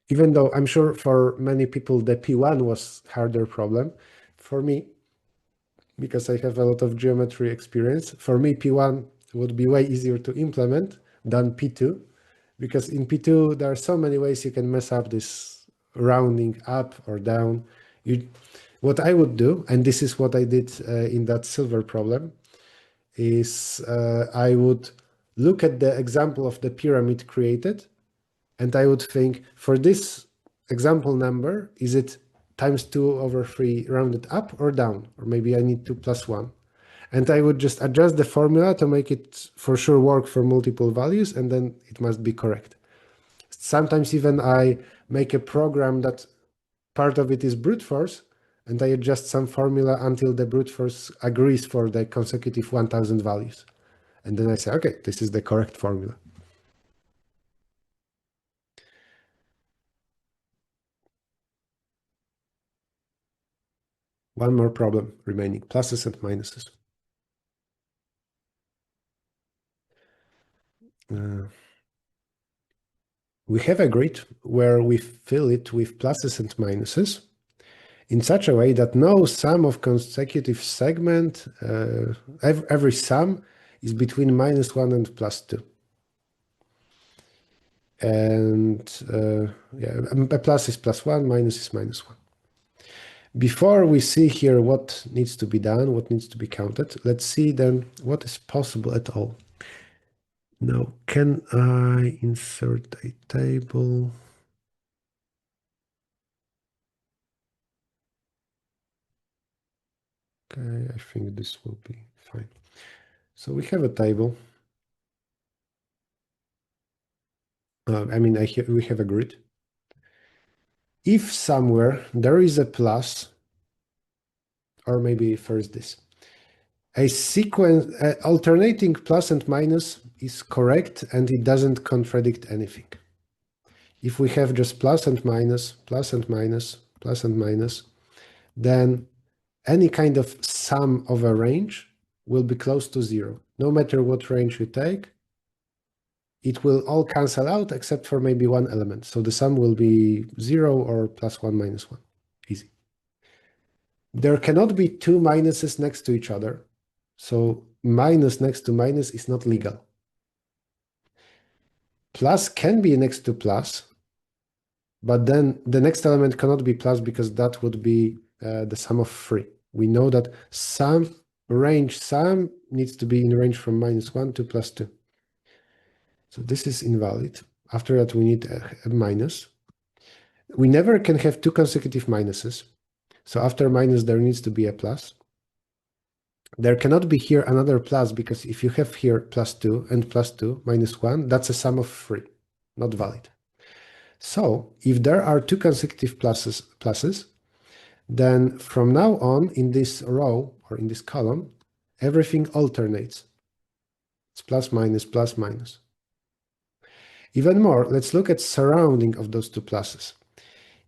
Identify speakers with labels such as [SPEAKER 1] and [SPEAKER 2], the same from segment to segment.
[SPEAKER 1] even though I'm sure for many people the P1 was harder problem, for me, because I have a lot of geometry experience, for me P1 would be way easier to implement than P2, because in P2 there are so many ways you can mess up this rounding up or down. What I would do, and this is what I did in that silver problem, is I would look at the example of the pyramid created, and I would think, for this example number, is it times 2/3 rounded up or down? Or maybe I need 2 plus 1. And I would just adjust the formula to make it for sure work for multiple values, and then it must be correct. Sometimes even I make a program that part of it is brute force, and I adjust some formula until the brute force agrees for the consecutive 1000 values. And then I say, okay, this is the correct formula. One more problem remaining, pluses and minuses. We have a grid where we fill it with pluses and minuses in such a way that no sum of consecutive segment, every sum is between -1 and +2. And yeah, a plus is +1, minus is -1. Before we see here what needs to be done, what needs to be counted, let's see then what is possible at all. Now, can I insert a table? Okay, I think this will be fine. So we have a table. I mean, we have a grid. If somewhere there is a plus, or maybe first this, a sequence, alternating plus and minus is correct and it doesn't contradict anything. If we have just plus and minus, plus and minus, plus and minus, then any kind of sum of a range will be close to 0. No matter what range you take, it will all cancel out except for maybe one element. So the sum will be 0 or +1 -1. Easy. There cannot be two minuses next to each other. So minus next to minus is not legal. Plus can be next to plus, but then the next element cannot be plus because that would be the sum of 3. We know that sum needs to be in range from -1 to +2. So this is invalid. After that, we need a minus. We never can have two consecutive minuses. So after minus, there needs to be a plus. There cannot be here another plus because if you have here +2 and +2 -1, that's a sum of 3, not valid. So if there are two consecutive pluses, then from now on in this row or in this column, everything alternates. It's plus minus, plus minus. Even more, let's look at surrounding of those two pluses.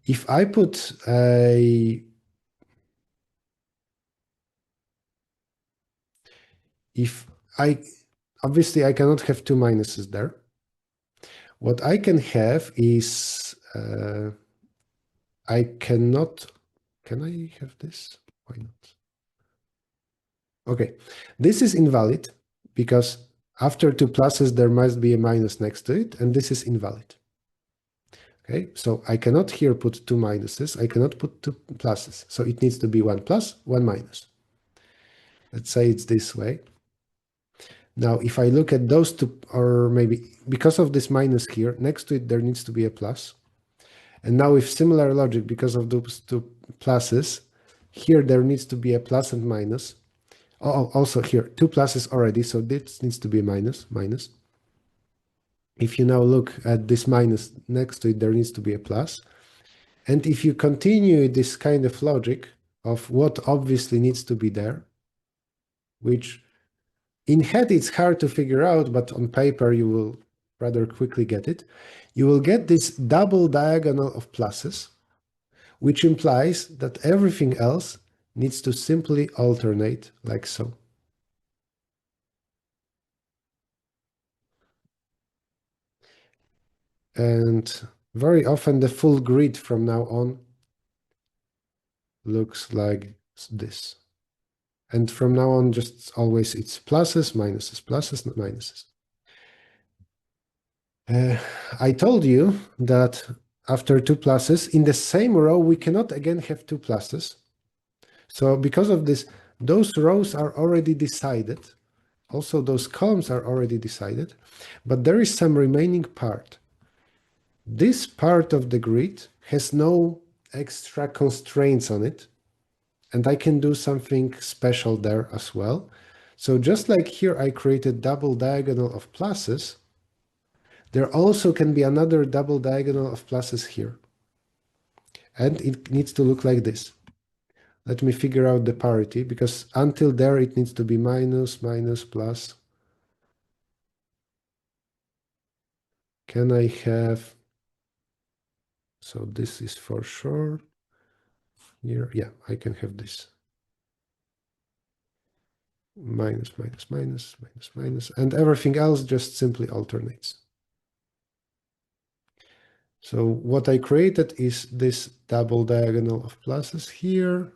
[SPEAKER 1] If I put obviously I cannot have two minuses there. What I can have is, can I have this? Why not? Okay, this is invalid because after two pluses, there must be a minus next to it, and this is invalid. Okay, so I cannot here put two minuses, I cannot put two pluses. So it needs to be one plus, one minus. Let's say it's this way. Now, if I look at those two, or maybe because of this minus here, next to it, there needs to be a plus. And now with similar logic, because of those two pluses, here there needs to be a plus and minus. Oh, also here, two pluses already, so this needs to be a minus, minus. If you now look at this minus next to it, there needs to be a plus. And if you continue this kind of logic of what obviously needs to be there, which in head it's hard to figure out, but on paper you will rather quickly get it, you will get this double diagonal of pluses, which implies that everything else needs to simply alternate like so. And Very often the full grid from now on looks like this. And from now on, just always it's pluses, minuses, pluses, minuses. I told you that after two pluses, in the same row, we cannot again have two pluses. So because of this, those rows are already decided. Also, those columns are already decided, but there is some remaining part. This part of the grid has no extra constraints on it, and I can do something special there as well. So just like here, I created double diagonal of pluses, there also can be another double diagonal of pluses here. And it needs to look like this. Let me figure out the parity, because until there it needs to be minus, minus, plus. Can I have, so this is for sure here. Yeah, I can have this. Minus, minus, minus, minus, minus, and everything else just simply alternates. So what I created is this double diagonal of pluses here,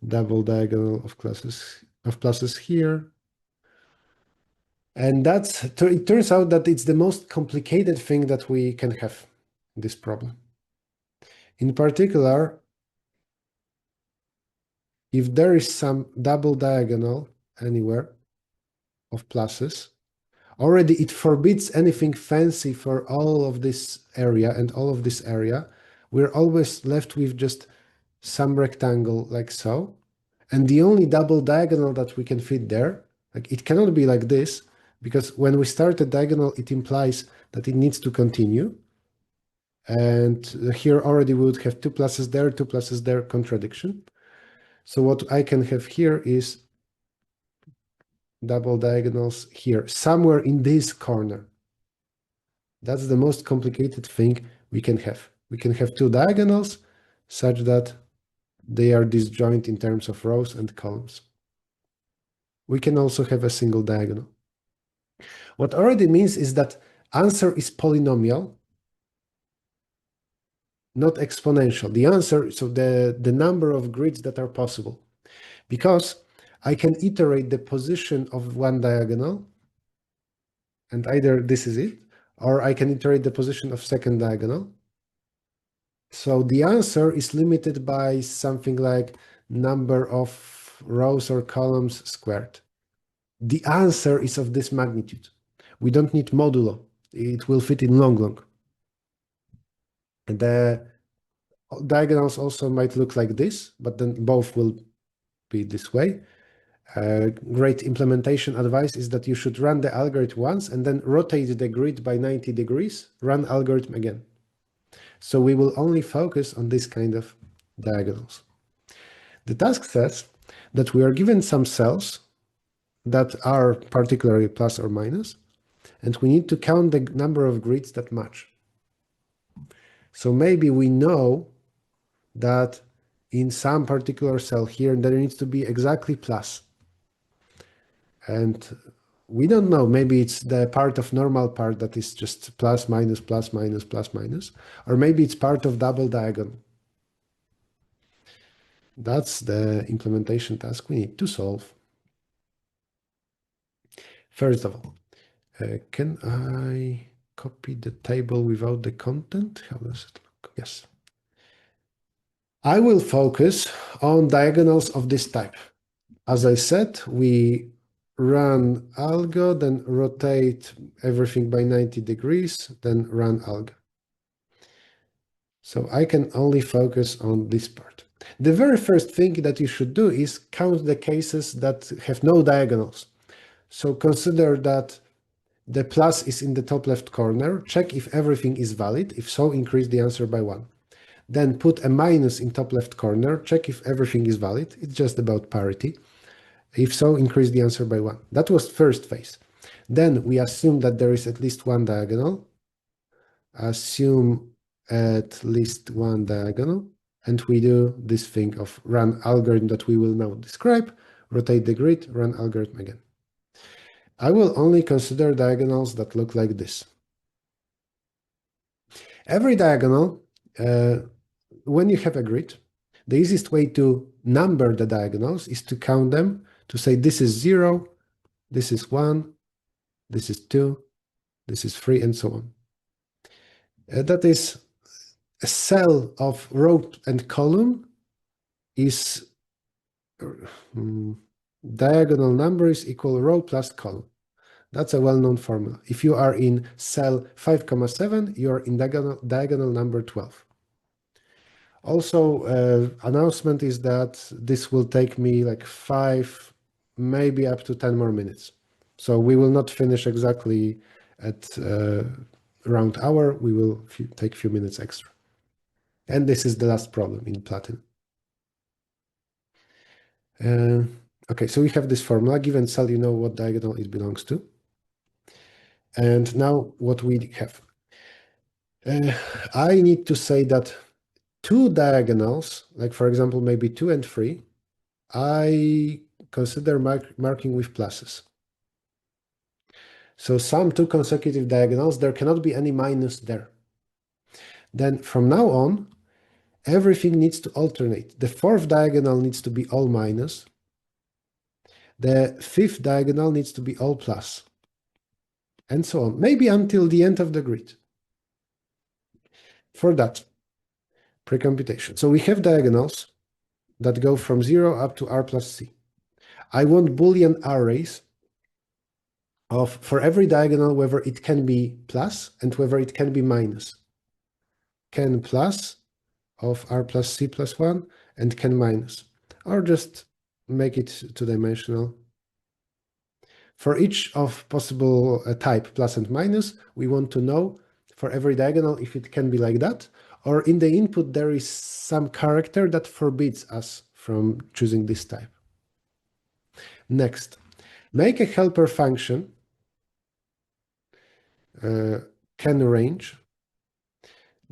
[SPEAKER 1] double diagonal of pluses here. And it turns out that it's the most complicated thing that we can have in this problem. In particular, if there is some double diagonal anywhere of pluses, already it forbids anything fancy for all of this area and all of this area. We're always left with just some rectangle like so. And the only double diagonal that we can fit there, like it cannot be like this, because when we start a diagonal, it implies that it needs to continue. And here already we would have two pluses there, contradiction. So what I can have here is double diagonals here, somewhere in this corner. That's the most complicated thing we can have. We can have two diagonals such that they are disjoint in terms of rows and columns. We can also have a single diagonal. What already means is that answer is polynomial, not exponential. The answer, so the number of grids that are possible, because I can iterate the position of one diagonal, and either this is it, or I can iterate the position of second diagonal. So the answer is limited by something like number of rows or columns squared. The answer is of this magnitude. We don't need modulo. It will fit in long. The diagonals also might look like this, but then both will be this way. Great implementation advice is that you should run the algorithm once and then rotate the grid by 90 degrees, run algorithm again. So we will only focus on this kind of diagonals. The task says that we are given some cells that are particularly plus or minus, and we need to count the number of grids that match. So maybe we know that in some particular cell here, there needs to be exactly plus. And we don't know, maybe it's the part of normal part that is just plus, minus, plus, minus, plus, minus, or maybe it's part of double diagonal. That's the implementation task we need to solve. First of all, can I copy the table without the content? How does it look? Yes. I will focus on diagonals of this type. As I said, we run algo, then rotate everything by 90 degrees, then run algo. So I can only focus on this part. The very first thing that you should do is count the cases that have no diagonals. So consider that the plus is in the top left corner, check if everything is valid. If so, increase the answer by 1. Then put a minus in top left corner, check if everything is valid. It's just about parity. If so, increase the answer by 1. That was first phase. Then we assume that there is at least one diagonal. Assume at least one diagonal. And we do this thing of run algorithm that we will now describe, rotate the grid, run algorithm again. I will only consider diagonals that look like this. Every diagonal, when you have a grid, the easiest way to number the diagonals is to count them, to say this is 0, this is 1, this is 2, this is 3, and so on. That is, a cell of row and column is diagonal number is equal row plus column. That's a well-known formula. If you are in cell 5,7, you are in diagonal number 12. Also, announcement is that this will take me like 5, maybe up to 10 more minutes. So we will not finish exactly at around hour. We will take a few minutes extra. And this is the last problem in Platinum. Okay, so we have this formula. Given cell, you know what diagonal it belongs to. And now what we have. I need to say that 2 diagonals, like for example, maybe 2 and 3, I consider marking with pluses. So some 2 consecutive diagonals, there cannot be any minus there. Then from now on, everything needs to alternate. The 4th diagonal needs to be all minus. The 5th diagonal needs to be all plus. And so on, maybe until the end of the grid. For that, pre-computation. So we have diagonals that go from 0 up to r plus c. I want Boolean arrays of, for every diagonal, whether it can be plus and whether it can be minus. Can plus of r plus c plus 1 and can minus, or just make it 2-dimensional. For each of possible type plus and minus, we want to know for every diagonal if it can be like that, or in the input there is some character that forbids us from choosing this type. Next, make a helper function can range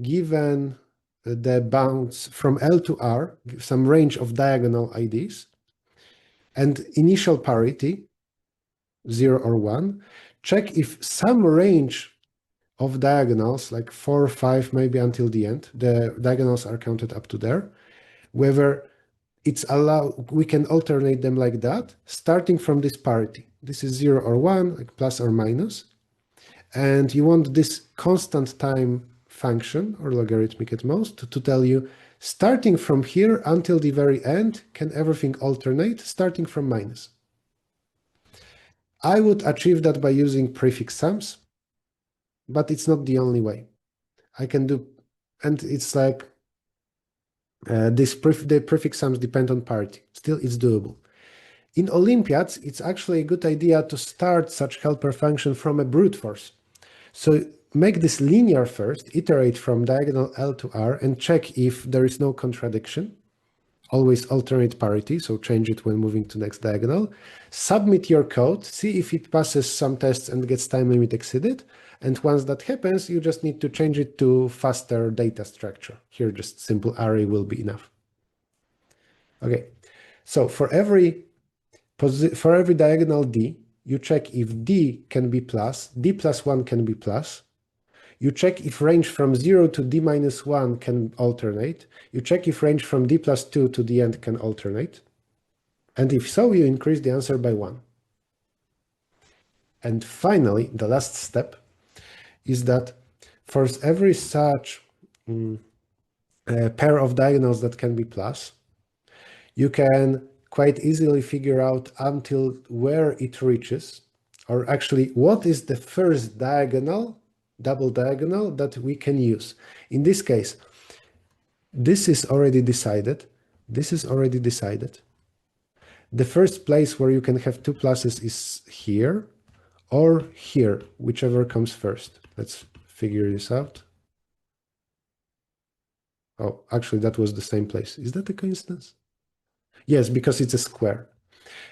[SPEAKER 1] given the bounds from L to R, some range of diagonal IDs, and initial parity, 0 or 1, check if some range of diagonals, like 4, 5, maybe until the end, the diagonals are counted up to there, whether it's allowed, we can alternate them like that, starting from this parity. This is 0 or 1, like plus or minus, and you want this constant time function, or logarithmic at most, to tell you, starting from here until the very end, can everything alternate, starting from minus? I would achieve that by using prefix sums, but it's not the only way. I can do, and it's like the prefix sums depend on parity. Still, it's doable. In Olympiads, it's actually a good idea to start such helper function from a brute force. So make this linear first, iterate from diagonal L to R, and check if there is no contradiction. Always alternate parity, so change it when moving to next diagonal. Submit your code, see if it passes some tests and gets time limit exceeded. And once that happens, you just need to change it to faster data structure. Here, just simple array will be enough. Okay, so for every diagonal D, you check if D can be plus, D plus 1 can be plus. You check if range from 0 to D minus 1 can alternate. You check if range from D plus 2 to the end can alternate. And if so, you increase the answer by 1. And finally, the last step is that for every such pair of diagonals that can be plus, you can quite easily figure out until where it reaches, or actually what is the first diagonal, double diagonal, that we can use. In this case, this is already decided. This is already decided. The first place where you can have 2 pluses is here or here, whichever comes first. Let's figure this out. Oh, actually, that was the same place. Is that a coincidence? Yes, because it's a square.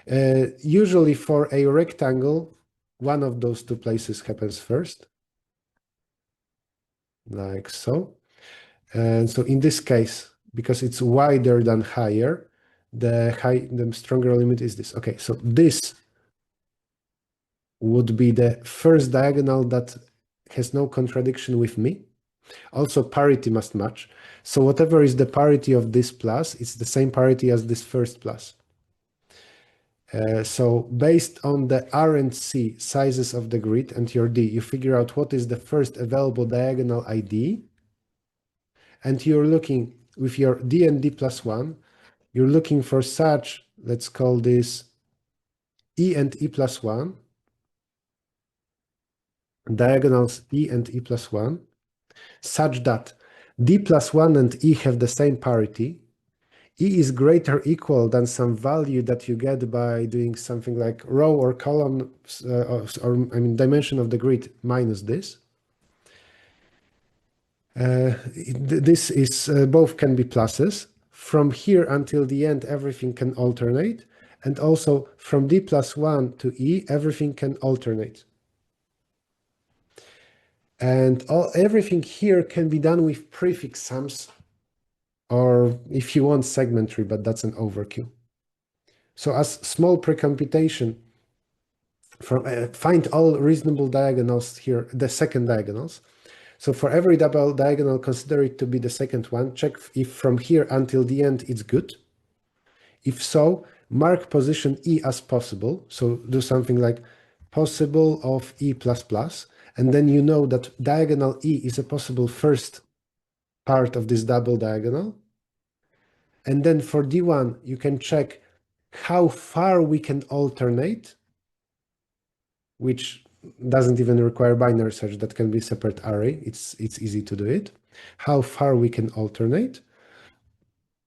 [SPEAKER 1] Usually for a rectangle, one of those 2 places happens first, like so. And so in this case, because it's wider than higher, the stronger limit is this. Okay, so this would be the first diagonal that has no contradiction with me. Also, parity must match. So whatever is the parity of this plus, it's the same parity as this first plus. So based on the R and C sizes of the grid and your D, you figure out what is the first available diagonal ID. And you're looking with your D and D plus 1, you're looking for such, let's call this E and E plus 1, diagonals E and E plus 1, such that D plus 1 and E have the same parity. E is greater or equal than some value that you get by doing something like row or column, or I mean dimension of the grid minus this. This is both can be pluses. From here until the end, everything can alternate. And also from D plus 1 to E, everything can alternate. And everything here can be done with prefix sums, or if you want segment tree, but that's an overkill. So as small precomputation, find all reasonable diagonals here, the second diagonals. So for every double diagonal, consider it to be the second one. Check if from here until the end it's good. If so, mark position E as possible. So do something like possible of E++, and then you know that diagonal E is a possible first part of this double diagonal. And then for D1, you can check how far we can alternate, which doesn't even require binary search. That can be separate array. It's easy to do it. How far we can alternate.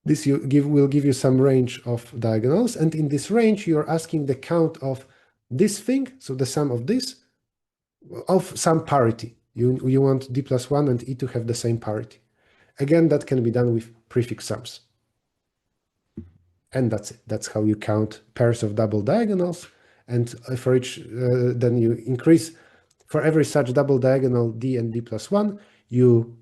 [SPEAKER 1] This will give you some range of diagonals. And in this range, you're asking the count of this thing, so the sum of this, of some parity. You want D plus 1 and E to have the same parity. Again, that can be done with prefix sums. And that's it. That's how you count pairs of double diagonals. And for each, then you increase, for every such double diagonal D and D plus 1, you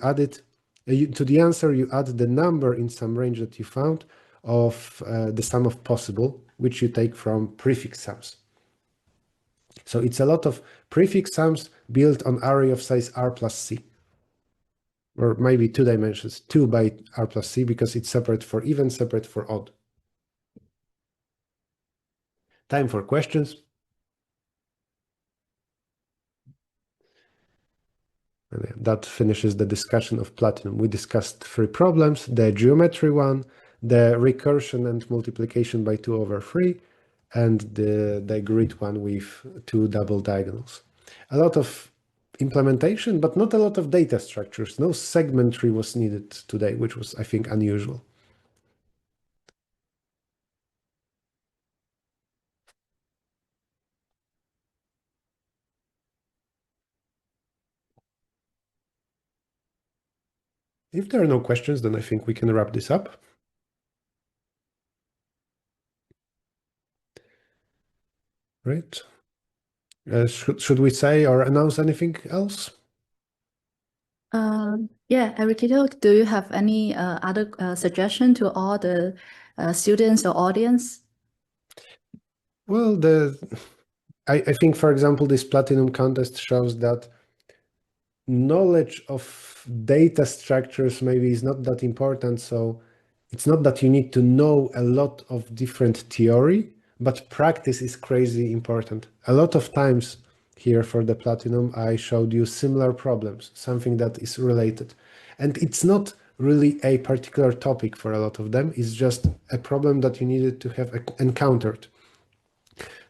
[SPEAKER 1] add it, to the answer, you add the number in some range that you found of the sum of possible, which you take from prefix sums. So it's a lot of prefix sums built on array of size R plus C. Or maybe 2 dimensions, 2 by R plus C, because it's separate for even, separate for odd. Time for questions. And that finishes the discussion of Platinum. We discussed 3 problems, the geometry one, the recursion and multiplication by 2/3, and the grid one with 2 double diagonals. A lot of implementation, but not a lot of data structures. No segment tree was needed today, which was, I think, unusual. If there are no questions, then I think we can wrap this up. Right. Should we say or announce anything else?
[SPEAKER 2] Yeah, Errichto, do you have any other suggestion to all the students or audience?
[SPEAKER 1] Well, I think, for example, this Platinum contest shows that knowledge of data structures maybe is not that important. So it's not that you need to know a lot of different theory, but practice is crazy important. A lot of times here for the Platinum, I showed you similar problems, something that is related. And it's not really a particular topic for a lot of them. It's just a problem that you needed to have encountered.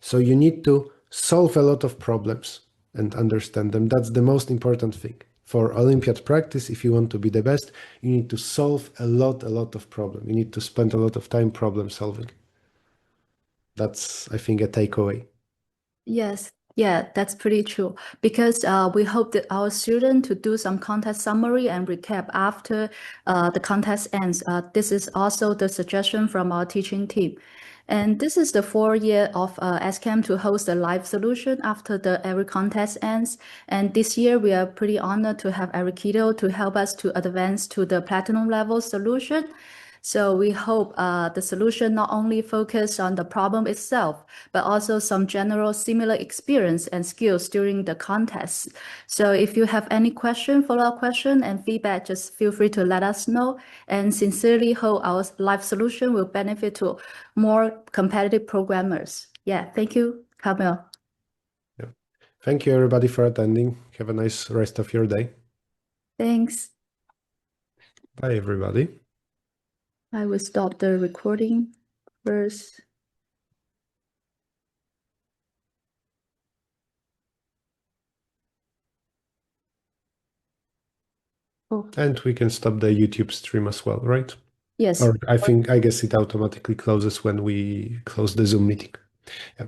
[SPEAKER 1] So you need to solve a lot of problems and understand them. That's the most important thing. For Olympiad practice, if you want to be the best, you need to solve a lot of problems. You need to spend a lot of time problem solving. That's, I think, a takeaway.
[SPEAKER 2] Yes, yeah, that's pretty true. Because we hope that our students to do some contest summary and recap after the contest ends. This is also the suggestion from our teaching team. And this is the 4th year of SCAM to host a live solution after every contest ends. And this year, we are pretty honored to have Errichto to help us to advance to the platinum level solution. So we hope the solution not only focus on the problem itself, but also some general similar experience and skills during the contest. So if you have any question, follow-up question and feedback, just feel free to let us know. And sincerely hope our live solution will benefit to more competitive programmers. Yeah, thank you, Kamil.
[SPEAKER 1] Yeah. Thank you everybody for attending. Have a nice rest of your day.
[SPEAKER 2] Thanks.
[SPEAKER 1] Bye everybody.
[SPEAKER 2] I will stop the recording first. Oh,
[SPEAKER 1] And we can stop the YouTube stream as well, right?
[SPEAKER 2] yes.
[SPEAKER 1] Or I guess it automatically closes when we close the Zoom meeting. Yeah.